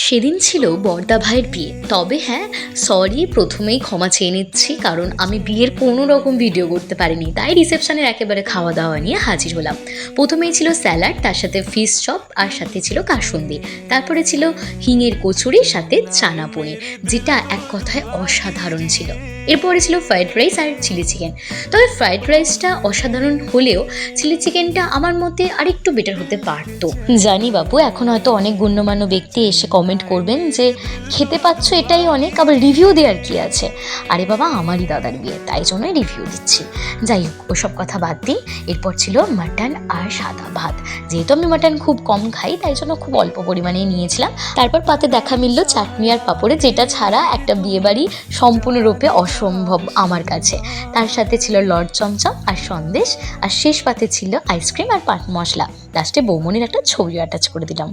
সেদিন ছিল বড়দা ভাইয়ের বিয়ে। তবে হ্যাঁ, সরি প্রথমেই ক্ষমা চেয়ে নিচ্ছি, কারণ আমি বিয়ের কোনো রকম ভিডিও করতে পারিনি, তাই রিসেপশনের একেবারে খাওয়া দাওয়া নিয়ে হাজির হলাম। প্রথমেই ছিল স্যালাড, তার সাথে ফিশ চপ, আর সাথে ছিল কাসুন্দি। তারপরে ছিল হিঙের কচুরি, সাথে চানা পনির, যেটা এক কথায় অসাধারণ ছিল। এরপরে ছিল ফ্রাইড রাইস আর চিলি চিকেন। তবে ফ্রাইড রাইসটা অসাধারণ হলেও চিলি চিকেনটা আমার মতে আরেকটু বেটার হতে পারতো। জানি বাবু, এখন হয়তো অনেক গণ্যমান্য ব্যক্তি এসে কমেন্ট করবেন যে খেতে পাচ্ছ এটাই অনেক, আবার রিভিউ দেওয়ার কি আছে। আরে বাবা, আমারই দাদার বিয়ে, তাই জন্যই রিভিউ দিচ্ছি। যাই হোক, ওসব কথা বাদ দিই। এরপর ছিল মাটন আর সাদা ভাত। যেহেতু আমি মাটন খুব কম খাই, তাই জন্য খুব অল্প পরিমাণেই নিয়েছিলাম। তারপর পাতে দেখা মিলল চাটনি আর পাঁপড়ে, যেটা ছাড়া একটা বিয়েবাড়ি সম্পূর্ণরূপে অসম্ভব আমার কাছে। তার সাথে ছিল লড চমচম আর সন্দেশ, আর শেষ পাতে ছিল আইসক্রিম আর পান মশলা। লাস্টে বৌমনির একটা ছবি অ্যাটাচ করে দিলাম।